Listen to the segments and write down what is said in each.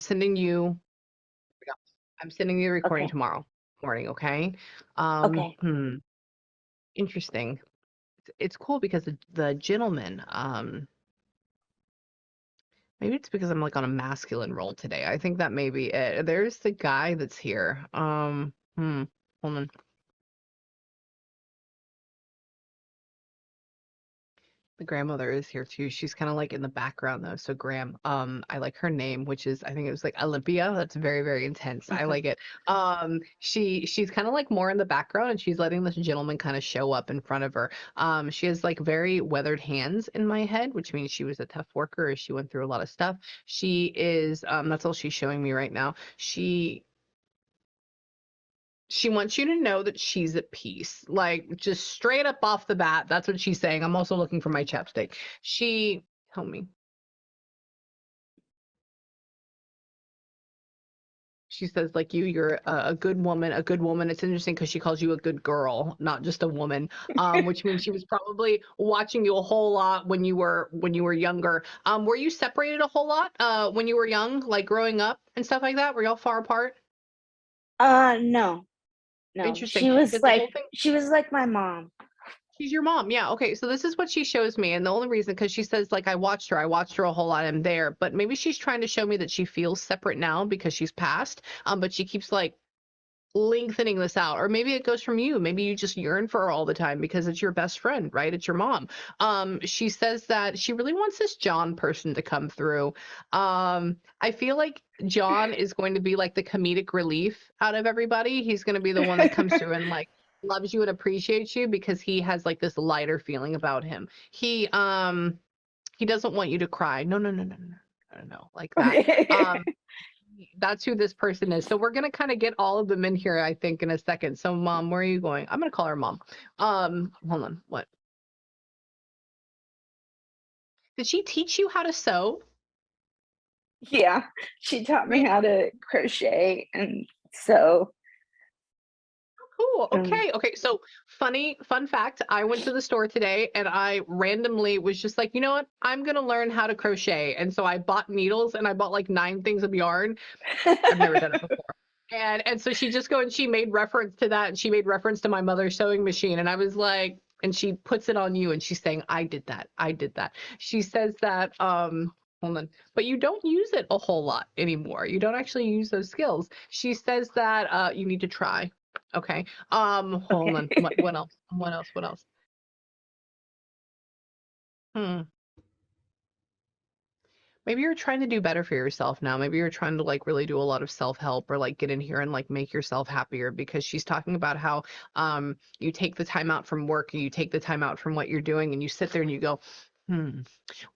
sending you I'm sending you the recording Okay. tomorrow morning, okay? Okay. Interesting. It's cool because the gentleman, maybe it's because I'm like on a masculine role today. I think that may be it. There's the guy that's here. Hold on. The grandmother is here too. She's kind of like in the background though. So Graham, I like her name, which is I think it was like Olympia. That's very, very intense. I Okay. like it. She's kind of like more in the background and she's letting this gentleman kind of show up in front of her. She has like very weathered hands in my head, which means she was a tough worker. She went through a lot of stuff. She is, that's all she's showing me right now. She wants you to know that she's at peace. Like, just straight up off the bat, that's what she's saying. I'm also looking for my chapstick. Tell me. She says, like you're a good woman, a good woman. It's interesting because she calls you a good girl, not just a woman. Which means she was probably watching you a whole lot when you were younger. Were you separated a whole lot when you were young, like growing up and stuff like that? Were y'all far apart? No. No. Interesting, because the whole thing. She was like my mom. She's your mom. Yeah. Okay. So this is what she shows me. And the only reason, because she says, like, I watched her a whole lot. I'm there. But maybe she's trying to show me that she feels separate now because she's passed. But she keeps like lengthening this out. Or maybe it goes from you. Maybe you just yearn for her all the time because it's your best friend, right? It's your mom. She says that she really wants this John person to come through. I feel like John is going to be like the comedic relief out of everybody. He's going to be the one that comes through and like loves you and appreciates you because he has like this lighter feeling about him. He doesn't want you to cry. No, no, no, no, no, no, no, no, like that. Okay. Um, that's who this person is. So we're gonna kind of get all of them in here, I think, in a second. So, mom, where are you going? I'm gonna call her mom. Hold on. What? Did she teach you how to sew? Yeah. She taught me Wait, how to crochet and sew. cool. Um, Okay. Okay. So fun fact, I went to the store today and I randomly was just like, you know what? I'm gonna learn how to crochet. And so I bought needles and I bought like 9 things of yarn. I've never done it before. And so she just go and she made reference to that and she made reference to my mother's sewing machine. And I was like, and she puts it on you and she's saying, I did that. I did that. She says that, hold on, but you don't use it a whole lot anymore. You don't actually use those skills. She says that you need to try. Okay. Hold on. okay. What else? What else? What else? Hmm. Maybe you're trying to do better for yourself now. Maybe you're trying to like really do a lot of self-help or like get in here and like make yourself happier because she's talking about how you take the time out from work and you take the time out from what you're doing and you sit there and you go, hmm,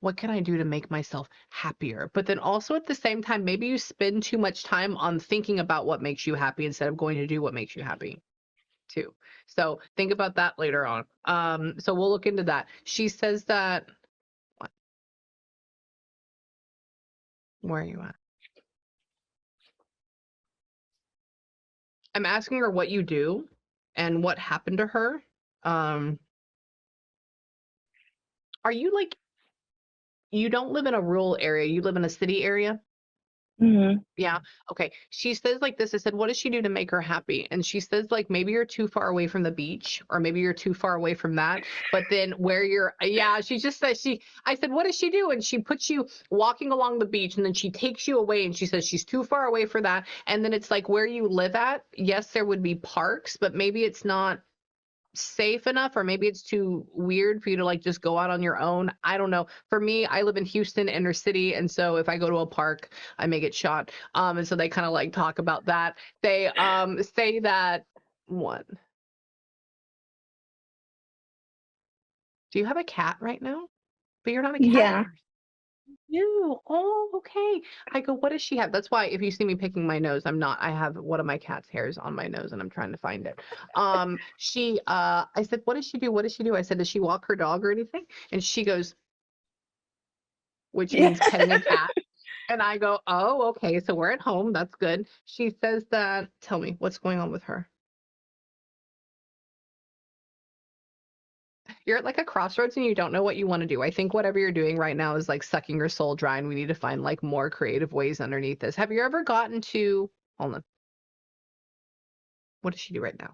what can I do to make myself happier? But then also at the same time, maybe you spend too much time on thinking about what makes you happy instead of going to do what makes you happy too. So think about that later on. So we'll look into that. She says that, where are you at? I'm asking her what you do and what happened to her. Um, are you like you don't live in a rural area, you live in a city area? Mhm. Yeah. Okay. She says like this. I said, what does she do to make her happy? And she says like maybe you're too far away from the beach, or maybe you're too far away from that. But then where you're, yeah, she just says I said, what does she do? And she puts you walking along the beach, and then she takes you away, and she says she's too far away for that. And then it's like where you live at. Yes, there would be parks, but maybe it's not safe enough or maybe it's too weird for you to like just go out on your own. I don't know. For me, I live in Houston inner city and so if I go to a park, I may get shot. And so they kind of like talk about that. They say that what? Do you have a cat right now? But you're not a cat Yeah. person. You. Oh, okay. I go, what does she have? That's why if you see me picking my nose, I'm not. I have one of my cat's hairs on my nose and I'm trying to find it. I said, what does she do? What does she do? I said, does she walk her dog or anything? And she goes, which Yeah. means petting a cat. And I go, oh, okay. So we're at home. That's good. She says that, tell me what's going on with her. you're at like a crossroads and you don't know what you want to do. I think whatever you're doing right now is like sucking your soul dry, and we need to find like more creative ways underneath this. Have you ever gotten to, hold on, what does she do right now?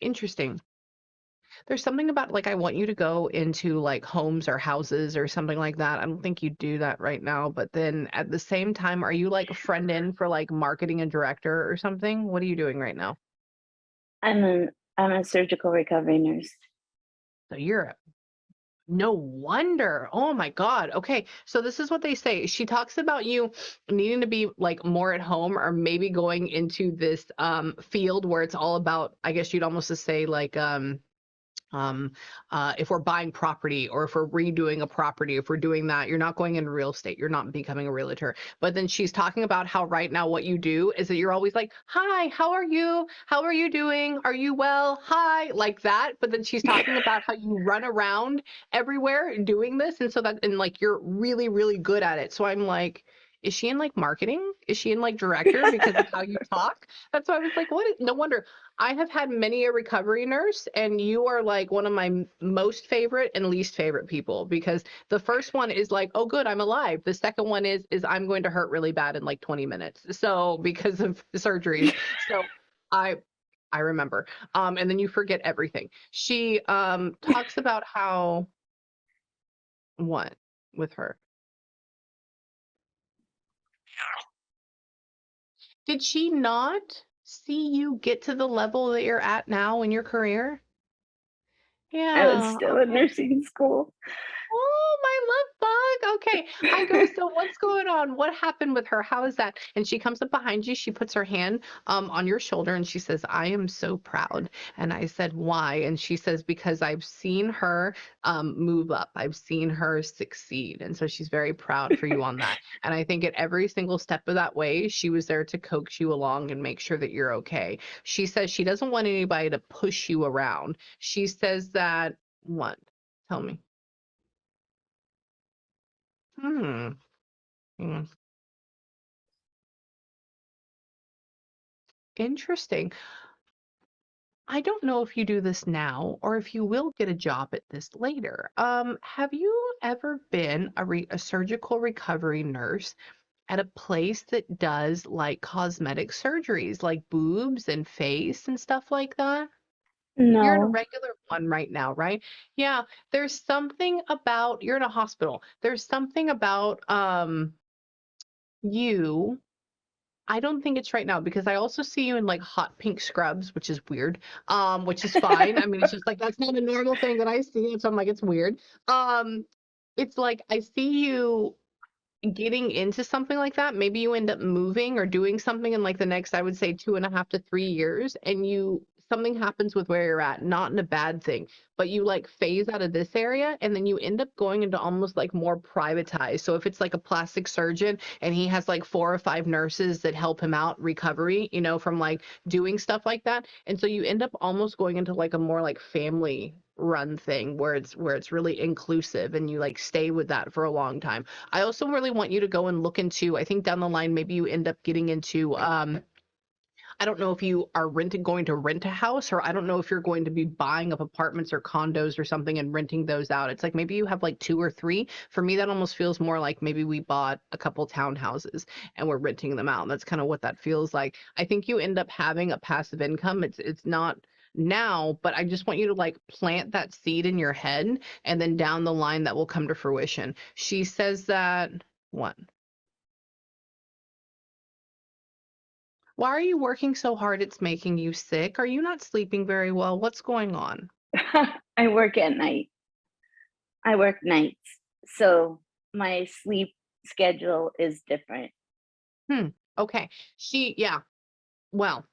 Interesting. There's something about like I want you to go into like homes or houses or something like that. I don't think you do that right now, but then at the same time, are you like a friend in for like marketing and director or something? What are you doing right now? I'm a surgical recovery nurse. So you're no wonder. Oh my God. Okay. So this is what they say. She talks about you needing to be like more at home or maybe going into this field where it's all about, I guess you'd almost just say like um if we're buying property or if we're redoing a property, if we're doing that, you're not going into real estate, you're not becoming a realtor. But then she's talking about how right now what you do is that you're always like, hi, how are you doing, are you well, hi, like that. But then she's talking about how you run around everywhere doing this, and so that, and like you're really really good at it. So I'm like, is she in like marketing, is she in like director because of how you talk? That's why I was like, what is, no wonder. I have had many a recovery nurse, and you are like one of my most favorite and least favorite people, because the first one is like, oh, good, I'm alive. The second one is I'm going to hurt really bad in like 20 minutes. So because of surgeries. So I I remember. And then you forget everything. She talks about how, what with her? Did she not see you get to the level that you're at now in your career? I was Yeah. still in Okay. nursing school. Oh, my love bug. Okay. I go, so what's going on? What happened with her? How is that? And she comes up behind you. She puts her hand on your shoulder and she says, I am so proud. And I said, why? And she says, because I've seen her move up. I've seen her succeed. And so she's very proud for you on that. And I think at every single step of that way, she was there to coax you along and make sure that you're okay. She says she doesn't want anybody to push you around. She says that, what? Tell me. Hmm. Mm, interesting. I don't know if you do this now or if you will get a job at this later. Have you ever been a surgical recovery nurse at a place that does like cosmetic surgeries, like boobs and face and stuff like that? You're in a No. regular one right now, right? Yeah, there's something about, you're in a hospital. There's something about you. I don't think it's right now because I also see you in like hot pink scrubs, which is weird. Which is fine. I mean, it's just like that's not a normal thing that I see. So I'm like, it's weird. Um, it's like I see you getting into something like that. Maybe you end up moving or doing something in like the next, I would say, 2.5 to 3 years, and you something happens with where you're at, not in a bad thing, but you like phase out of this area and then you end up going into almost like more privatized. So if it's like a plastic surgeon and he has like 4 or 5 nurses that help him out recovery, from like doing stuff like that. And so you end up almost going into like a more like family run thing where it's really inclusive and you like stay with that for a long time. I also really want you to go and look into, I think down the line, maybe you end up getting into, I don't know if you are going to rent a house, or I don't know if you're going to be buying up apartments or condos or something and renting those out. It's like maybe you have like 2 or 3. For me, that almost feels more like maybe we bought a couple townhouses and we're renting them out. That's kind of what that feels like. I think you end up having a passive income. It's not now, but I just want you to like plant that seed in your head, and then down the line that will come to fruition. She says that, what? Why are you working so hard it's making you sick? Are you not sleeping very well? What's going on? I work at night. I work nights. So my sleep schedule is different. Hmm. Okay. Yeah. Well,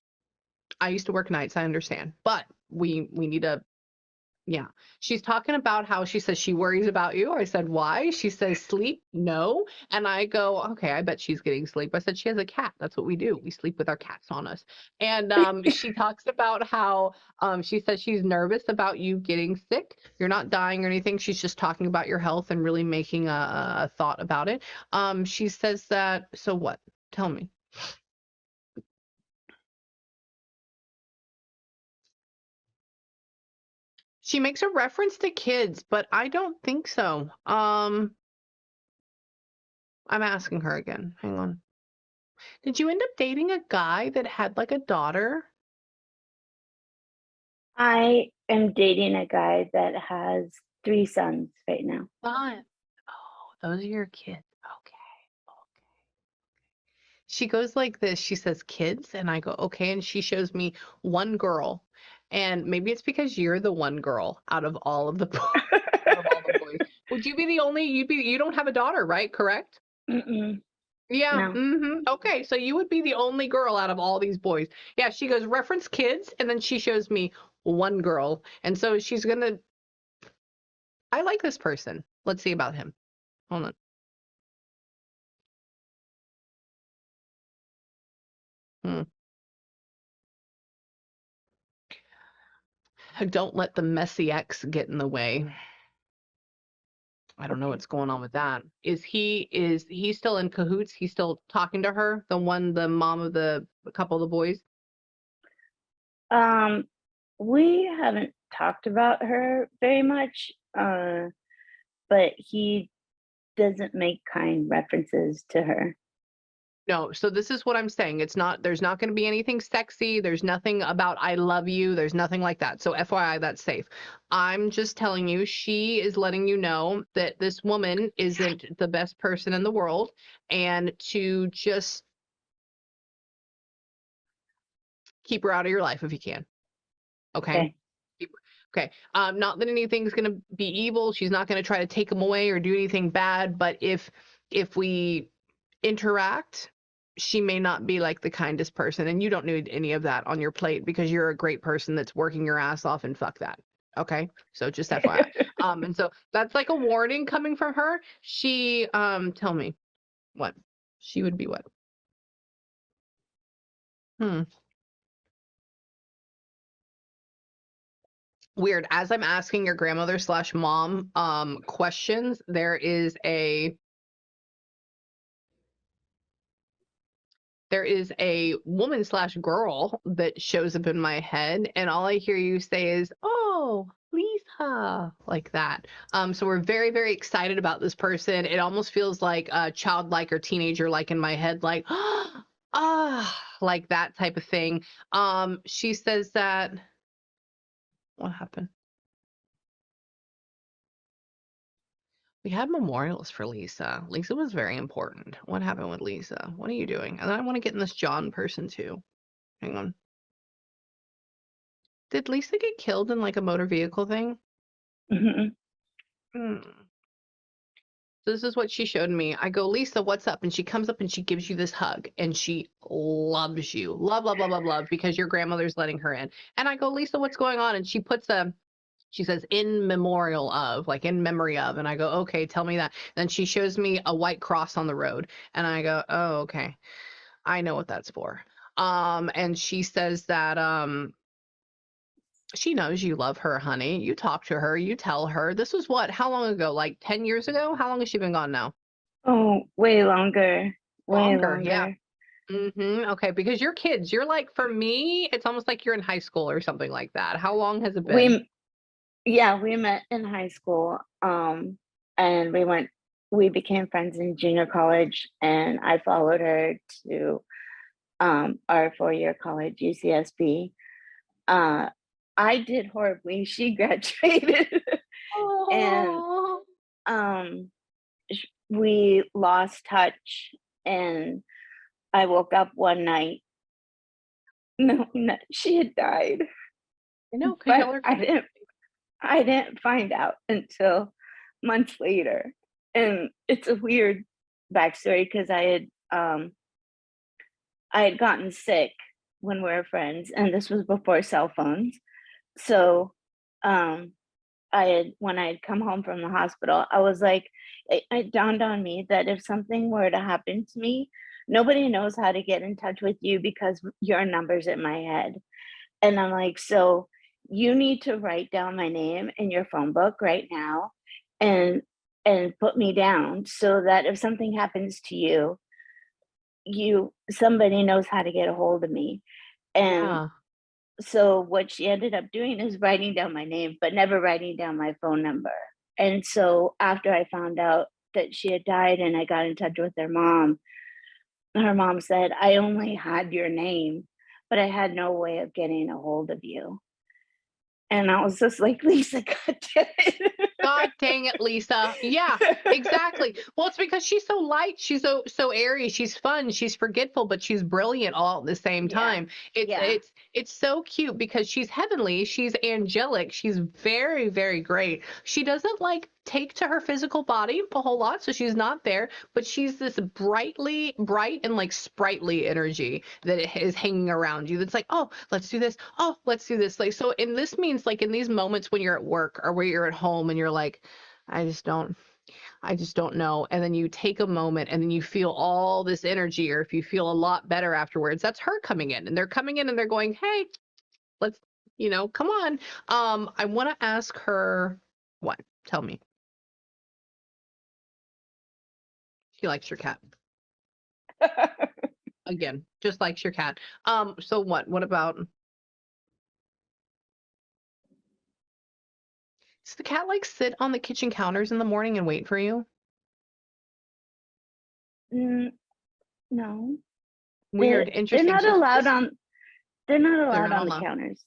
I used to work nights, I understand. But we need to, yeah. She's talking about how she says she worries about you. I said, why? She says, sleep? No. And I go, okay, I bet she's getting sleep. I said, she has a cat. That's what we do. We sleep with our cats on us. And she talks about how she says she's nervous about you getting sick. You're not dying or anything. She's just talking about your health and really making a thought about it. She says that, so what? Tell me. She makes a reference to kids, but I don't think so. I'm asking her again. Hang on. Did you end up dating a guy that had like a daughter? I am dating a guy that has 3 sons right now. Fun. Oh, those are your kids. Okay. Okay. She goes like this. She says kids, and I go, okay. And she shows me one girl. And maybe it's because you're the one girl out of all of the out of all the boys. Would you be the only you don't have a daughter, right? Correct? Mm-mm, Yeah. no. Okay, so you would be the only girl out of all these boys. Yeah, she goes reference kids, and then she shows me one girl. And so she's gonna I like this person. Let's see about him. Hold on. Hmm. Don't let the messy ex get in the way. I don't know Okay. what's going on with that. Is he still in cahoots? He's still talking to her, the mom of the a couple of the boys? Um, we haven't talked about her very much, but he doesn't make kind references to her. No, so this is what I'm saying. There's not going to be anything sexy. There's nothing about I love you. There's nothing like that. So FYI, that's safe. I'm just telling you, she is letting you know that this woman isn't the best person in the world and to just keep her out of your life if you can. Okay? Okay. Keep Okay. Not that anything's going to be evil. She's not going to try to take him away or do anything bad, but if we interact, she may not be like the kindest person, and you don't need any of that on your plate because you're a great person that's working your ass off, and fuck that. Okay? So just FYI. And so that's like a warning coming from her. She tell me what? She would be what? Hmm. Weird. As I'm asking your grandmother slash mom questions, there is a woman slash girl that shows up in my head, and all I hear you say is, "Oh, Lisa," like that. So we're very, very excited about this person. It almost feels like a childlike or teenager, like in my head, like, like that type of thing. She says that. What happened? We had memorials for Lisa. Lisa was very important. What happened with Lisa? What are you doing? And then I want to get in this John person too. Hang on. Did Lisa get killed in like a motor vehicle thing? Mhm. Hmm. So this is what she showed me. I go, Lisa, what's up? And she comes up and she gives you this hug and she loves you. Love, love, love, love, love, because your grandmother's letting her in. And I go, Lisa, what's going on? And she says, in memorial of, like in memory of. And I go, okay, tell me that. Then she shows me a white cross on the road. And I go, oh, okay. I know what that's for. And she says that she knows you love her, honey. You talk to her, you tell her. This was what? How long ago? Like 10 years ago? How long has she been gone now? Oh, way longer. Way Longer, yeah. longer. Okay, because you're kids. You're like, for me, it's almost like you're in high school or something like that. How long has it been? We Yeah, we met in high school. And we became friends in junior college, and I followed her to our 4-year college, UCSB. Uh, I did horribly. She graduated, and Oh, um, we lost touch. And I woke up one night. No, no, she had died, I know, because but y'all are kids. I didn't find out until months later. And it's a weird backstory because I had gotten sick when we were friends, and this was before cell phones. So um when I had come home from the hospital, I was like, it dawned on me that if something were to happen to me, nobody knows how to get in touch with you because your number's in my head. And I'm like, so you need to write down my name in your phone book right now, and put me down so that if something happens to you, somebody knows how to get a hold of me. And Yeah. so what she ended up doing is writing down my name, but never writing down my phone number. And so after I found out that she had died and I got in touch with her mom said, I only had your name, but I had no way of getting a hold of you. And I was just like, Lisa, God damn God dang it, Lisa. Yeah, it. exactly. Well, it's because she's so light, she's so airy, she's fun, she's forgetful, but she's brilliant all at the same Yeah. time. It's Yeah. it's it's so cute because she's heavenly, she's angelic, she's very, very great. She doesn't like take to her physical body a whole lot, so she's not there, but she's this bright and like sprightly energy that is hanging around you. That's like, oh, let's do this. Oh, let's do this. Like, so, and this means like in these moments when you're at work or where you're at home and you're like, I just don't, I just don't know. And then you take a moment and then you feel all this energy, or if you feel a lot better afterwards, that's her coming in, and they're coming in and they're going, hey, let's, come on. I want to ask her what? Tell me. She likes your cat. Again, just likes your cat. So what? What about, does the cat like sit on the kitchen counters in the morning and wait for you? Mm, no. Weird, They're interesting. not So allowed this, on they're not they're allowed not on the allowed. counters.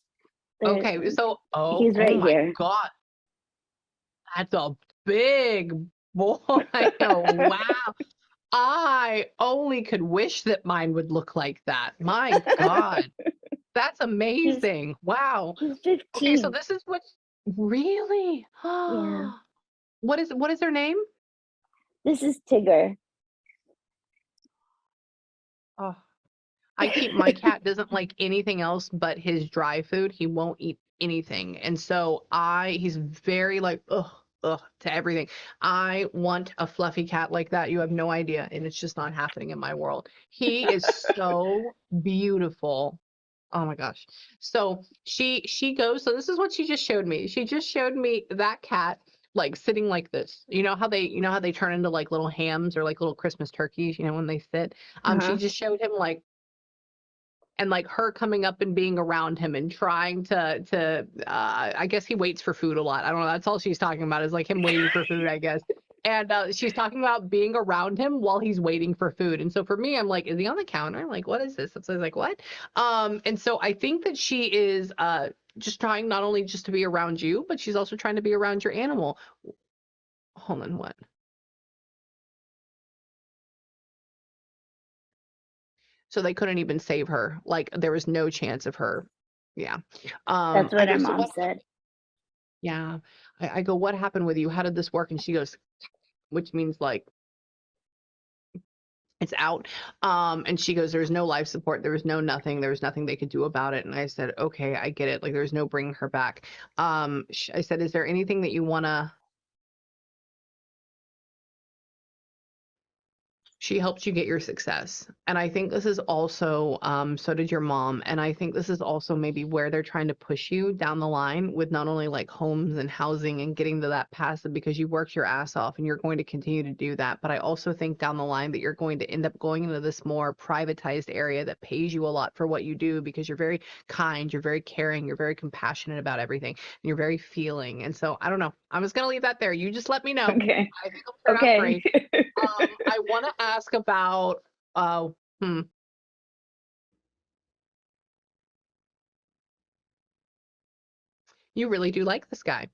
They're Okay, so he's oh right my here. God, that's a big boy. Oh, wow. I only could wish that mine would look like that. My God, that's he's amazing. Wow. he's Okay, so 15. this is what, really? Yeah. What is their name? This is Tigger. Oh, my cat doesn't like anything else but his dry food. He won't eat anything. And so he's very like, ugh, to everything. I want a fluffy cat like that. You have no idea. And it's just not happening in my world. He is so beautiful. Oh my gosh. So she goes, so this is what she just showed me. She just showed me that cat like sitting like this. You know how they turn into like little hams or like little Christmas turkeys, when they sit. She Uh-huh. just showed him like, and like her coming up and being around him and trying to I guess he waits for food a lot. I don't know, that's all she's talking about is like him waiting for food, I guess. And she's talking about being around him while he's waiting for food. And so for me, I'm like, is he on the counter? Like, what is this? So I was like, what? And so I think that she is just trying not only just to be around you, but she's also trying to be around your animal. Hold on, what? So they couldn't even save her. Like there was no chance of her. Yeah. That's I what go, her so mom what? said. Yeah. I go, what happened with you? How did this work? And she goes, which means like it's out. And she goes, there's no life support. There was no nothing. There was nothing they could do about it. And I said, okay, I get it. Like there's no bringing her back. I said, is there anything that you want to, she helped you get your success. And I think this is also, so did your mom. And I think this is also maybe where they're trying to push you down the line with not only like homes and housing and getting to that passive, because you worked your ass off and you're going to continue to do that. But I also think down the line that you're going to end up going into this more privatized area that pays you a lot for what you do, because you're very kind, you're very caring, you're very compassionate about everything, and you're very feeling. And so I don't know. I'm just going to leave that there. You just let me know. Okay. I think it'll turn out Okay. great. I want to ask about, uh, hmm, you really do like this guy.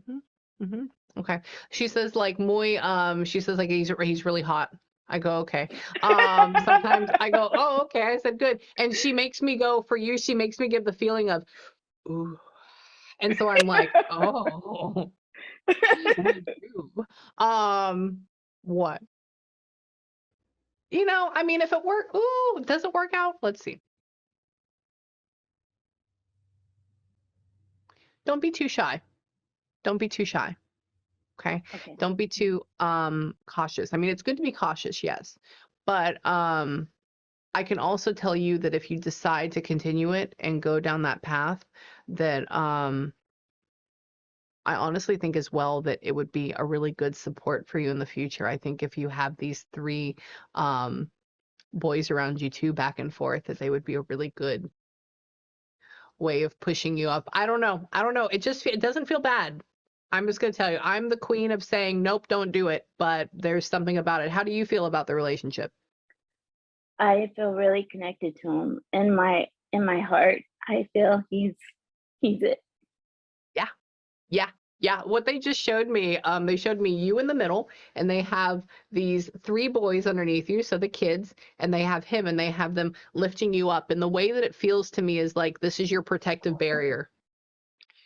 Hmm. Hmm. Okay. She says like muy, she says like he's really hot. I go, okay. Sometimes I go, oh, okay. I said good. And she makes me go, for you, she makes me give the feeling of, ooh. And so I'm like, oh, we do. What? I mean, if it work, ooh, does it work out? Let's see. Don't be too shy. Don't be too shy. Okay. Okay. Don't be too cautious. I mean, it's good to be cautious, yes. But I can also tell you that if you decide to continue it and go down that path, that I honestly think as well that it would be a really good support for you in the future. I think if you have these three boys around you too, back and forth, that they would be a really good way of pushing you up. I don't know. I don't know. It doesn't feel bad. I'm just gonna tell you, I'm the queen of saying nope, don't do it. But there's something about it. How do you feel about the relationship? I feel really connected to him. In my heart, I feel he's it. Yeah. Yeah. Yeah. What they just showed me, they showed me you in the middle, and they have these three boys underneath you, so the kids, and they have him, and they have them lifting you up. And the way that it feels to me is like this is your protective barrier.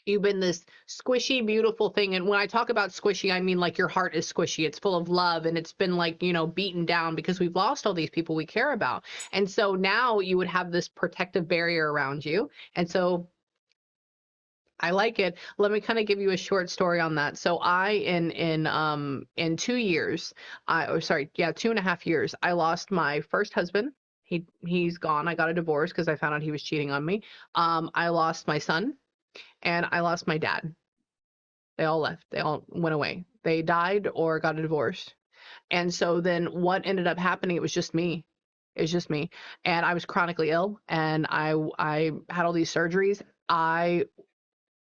You've been this squishy, beautiful thing. And when I talk about squishy, I mean like your heart is squishy. It's full of love, and it's been like, beaten down because we've lost all these people we care about. And so now you would have this protective barrier around you. And so I like it. Let me kind of give you a short story on that. So I in 2 years, sorry, yeah, 2.5 years, I lost my first husband. He's gone. I got a divorce because I found out he was cheating on me. I lost my son, and I lost my dad. They all left. They all went away. They died or got a divorce. And so then what ended up happening, it was just me. It was just me. And I was chronically ill, and I had all these surgeries.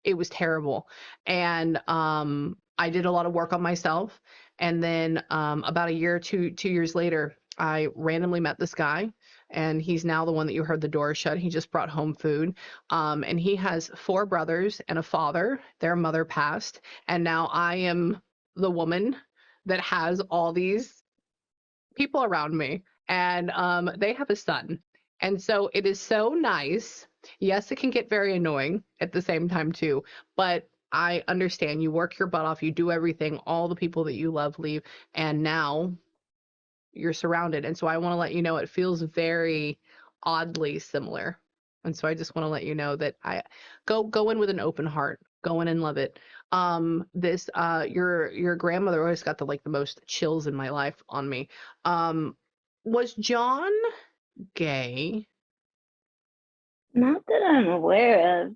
It was terrible. And I did a lot of work on myself. And then about a year, 2 years later, I randomly met this guy, and he's now the one that you heard the door shut. He just brought home food. And he has four brothers and a father. Their mother passed. And now I am the woman that has all these people around me, and they have a son. And so it is so nice. Yes, it can get very annoying at the same time too, but I understand. You work your butt off, you do everything, all the people that you love leave, and now you're surrounded. And so I want to let you know it feels very oddly similar. And so I just want to let you know that I go in with an open heart. Go in and love it. This your grandmother always got the most chills in my life on me. Was John gay? Not that I'm aware of.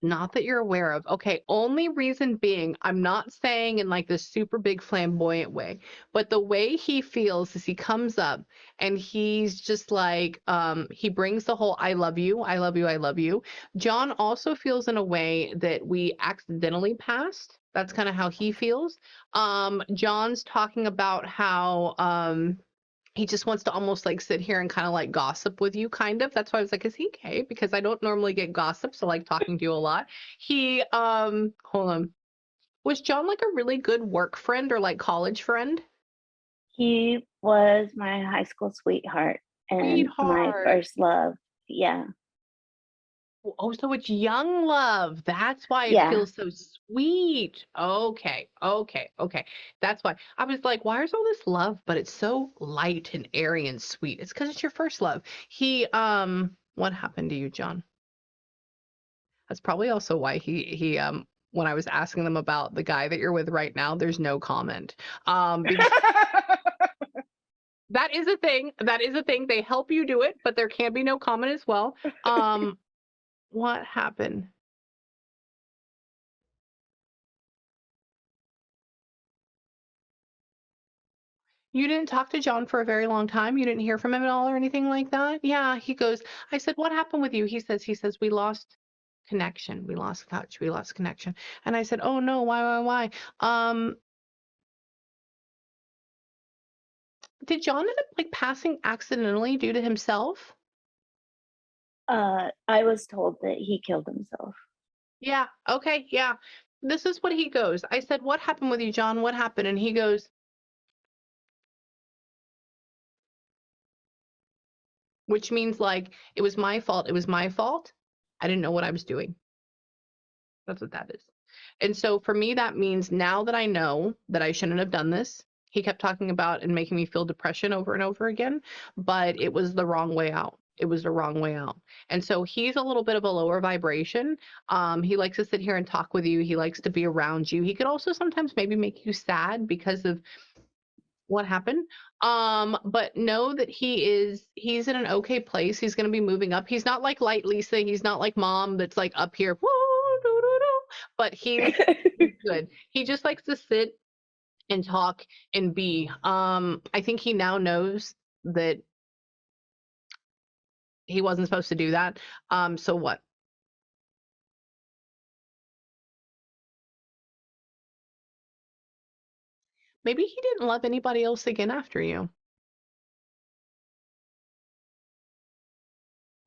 Not that you're aware of. Okay, only reason being, I'm not saying in like this super big flamboyant way, but the way he feels is he comes up and he's just like, he brings the whole I love you, I love you, I love you. John also feels in a way that we accidentally passed. That's kind of how he feels. John's talking about how he just wants to almost like sit here and kind of like gossip with you, kind of. That's why I was like, is he gay? Because I don't normally get gossip, so like talking to you a lot. He hold on. Was John like a really good work friend or like college friend? He was my high school sweetheart and my Sweetheart. first love. Yeah. Oh, so it's young love. That's why it Yeah. feels so sweet. Okay, okay, okay. That's why I was like, why is all this love, but it's so light and airy and sweet? It's because it's your first love. What happened to you, John? That's probably also why he when I was asking them about the guy that you're with right now, there's no comment. Because that is a thing. That is a thing. They help you do it, but there can be no comment as well. Um, what happened? You didn't talk to John for a very long time. You didn't hear from him at all or anything like that? Yeah, he goes, I said, what happened with you? He says, we lost connection. We lost touch. We lost connection. And I said, oh no, why? Did John end up like passing accidentally due to himself? I was told that he killed himself. Yeah. Okay. Yeah. This is what he goes. I said, what happened with you, John? What happened? And he goes, which means like, it was my fault. It was my fault. I didn't know what I was doing. That's what that is. And so for me, that means now that I know that I shouldn't have done this, he kept talking about and making me feel depression over and over again, but it was the wrong way out. It was the wrong way out. And so he's a little bit of a lower vibration. He likes to sit here and talk with you. He likes to be around you. He could also sometimes maybe make you sad because of what happened. But know that he's in an okay place. He's gonna be moving up. He's not like light Lisa. He's not like mom that's like up here. Woo, doo, doo, doo. But he's good. He just likes to sit and talk and be. I think he now knows that he wasn't supposed to do that. So what? Maybe he didn't love anybody else again after you.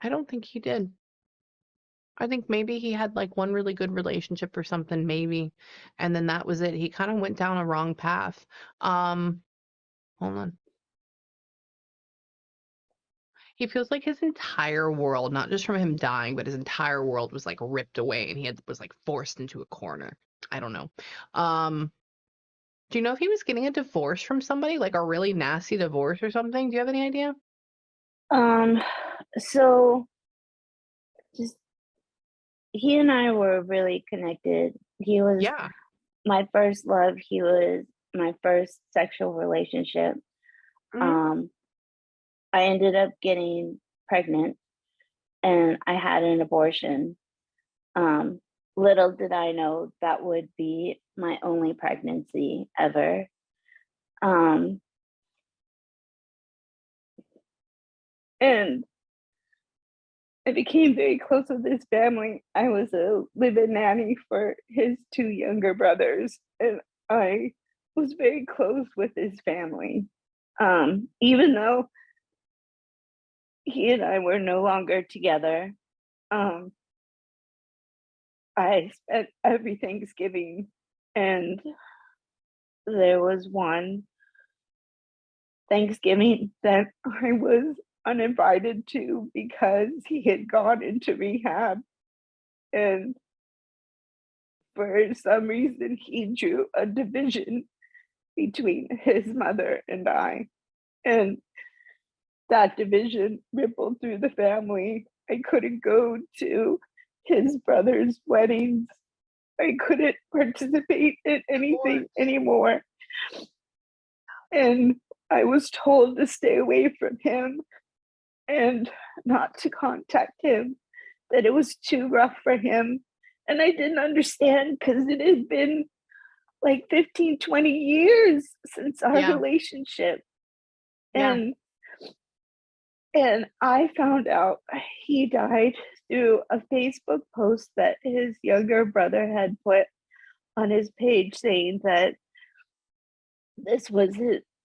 I don't think he did. I think maybe he had like one really good relationship or something, maybe, and then that was it. He kind of went down a wrong path. Um, Hold on. He feels like his entire world, not just from him dying, but his entire world was like ripped away and was like forced into a corner. I don't know. Um, do you know if he was getting a divorce from somebody, like a really nasty divorce or something? Do you have any idea? Um, so just he and I were really connected. He was Yeah. my first love. He was my first sexual relationship. Hmm. Um, I ended up getting pregnant and I had an abortion. Um, Little did I know that would be my only pregnancy ever. Um, and I became very close with his family. I was a live-in nanny for his two younger brothers, and I was very close with his family. Even though he and I were no longer together, um, I spent every Thanksgiving, and there was one Thanksgiving that I was uninvited to because he had gone into rehab, and for some reason, he drew a division between his mother and I, and that division rippled through the family. I couldn't go to his brother's weddings. I couldn't participate in Of anything course. anymore. And I was told to stay away from him and not to contact him, that it was too rough for him. And I didn't understand because it had been like 15, 20 years since our Yeah. relationship. Yeah. And I found out he died through a Facebook post that his younger brother had put on his page saying that this was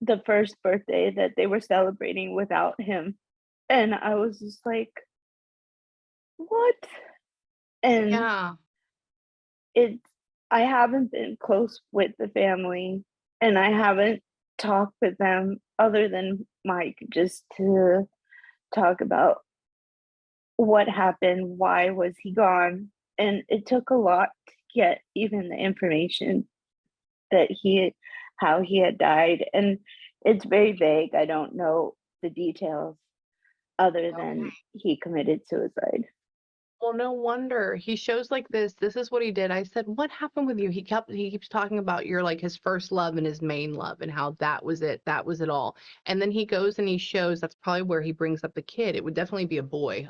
the first birthday that they were celebrating without him. And I was just like, what? And Yeah. it, I haven't been close with the family and I haven't talked with them other than Mike just to talk about what happened, why was he gone, and it took a lot to get even the information that how he had died, and it's very vague. I don't know the details other than Okay. he committed suicide. Well, no wonder. He shows like this. This is what he did. I said, "What happened with you?" He keeps talking about your like his first love and his main love and how that was it. That was it all. And then he goes and he shows that's probably where he brings up the kid. It would definitely be a boy.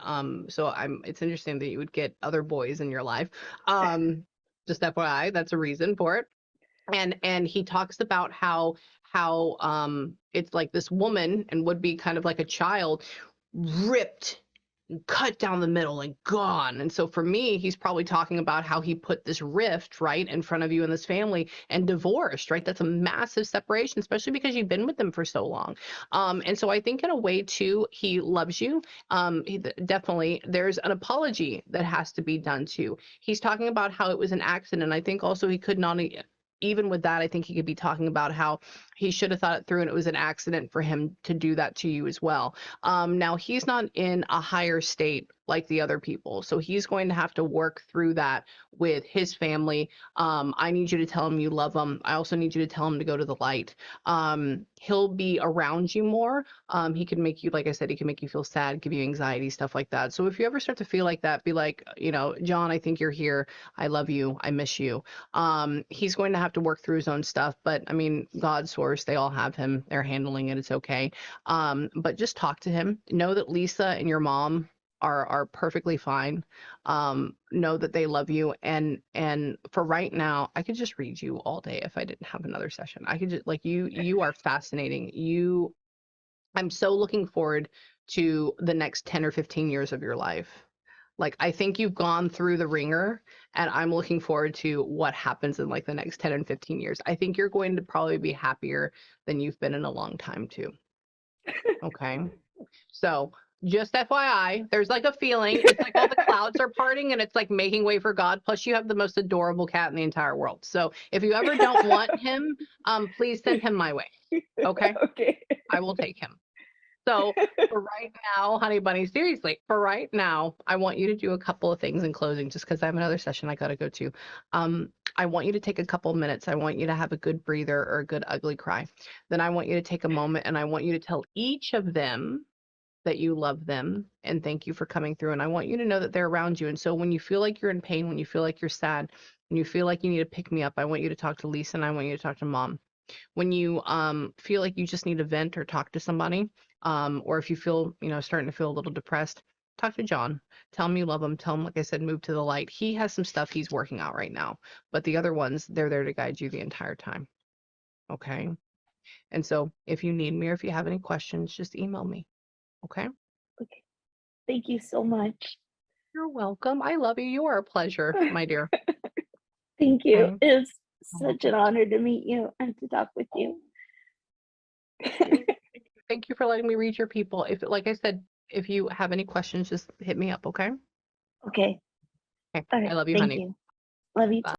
So it's interesting that you would get other boys in your life. Just FYI, that's a reason for it. And he talks about how it's like this woman and would be kind of like a child ripped, cut down the middle and gone. And so for me, he's probably talking about how he put this rift right in front of you and this family and divorced, right? That's a massive separation, especially because you've been with them for so long. And so I think in a way too, he loves you. Definitely there's an apology that has to be done too. He's talking about how it was an accident. I think also he could not even with that, I think he could be talking about how he should have thought it through and it was an accident for him to do that to you as well. Now he's not in a higher state like the other people, so he's going to have to work through that with his family. I need you to tell him you love him. I also need you to tell him to go to the light. He'll be around you more. He can make you, like I said, he can make you feel sad, give you anxiety, stuff like that. So if you ever start to feel like that, be like, John, I think you're here. I love you. I miss you. He's going to have to work through his own stuff, but I mean, God's source, they all have him. They're handling it. It's okay. But just talk to him. Know that Lisa and your mom are perfectly fine. Know that they love you. And for right now, I could just read you all day if I didn't have another session. I could just like you are fascinating. I'm so looking forward to the next 10 or 15 years of your life. Like, I think you've gone through the ringer, and I'm looking forward to what happens in like the next 10 and 15 years. I think you're going to probably be happier than you've been in a long time too. Okay. So just FYI, there's like a feeling. It's like all the clouds are parting and it's like making way for God. Plus, you have the most adorable cat in the entire world. So if you ever don't want him, please send him my way. Okay. Okay. I will take him. So for right now, honey bunny, seriously, for right now, I want you to do a couple of things in closing, just because I have another session I got to go to. I want you to take a couple of minutes. I want you to have a good breather or a good ugly cry. Then I want you to take a moment and I want you to tell each of them that you love them and thank you for coming through. And I want you to know that they're around you. And so when you feel like you're in pain, when you feel like you're sad, when you feel like you need to pick me up, I want you to talk to Lisa and I want you to talk to Mom. When you feel like you just need to vent or talk to somebody, or if you feel, starting to feel a little depressed, talk to John. Tell him you love him. Tell him, like I said, move to the light. He has some stuff he's working out right now, but the other ones, they're there to guide you the entire time. Okay. And so if you need me or if you have any questions, just email me. Okay. Okay. Thank you so much. You're welcome. I love you. You are a pleasure, my dear. Thank you. Okay. It's such an honor to meet you and to talk with you. Thank you for letting me read your people. If, like I said, if you have any questions, just hit me up. Okay. Okay. Okay. All I right. love you, Thank honey. you. Love you Bye. too.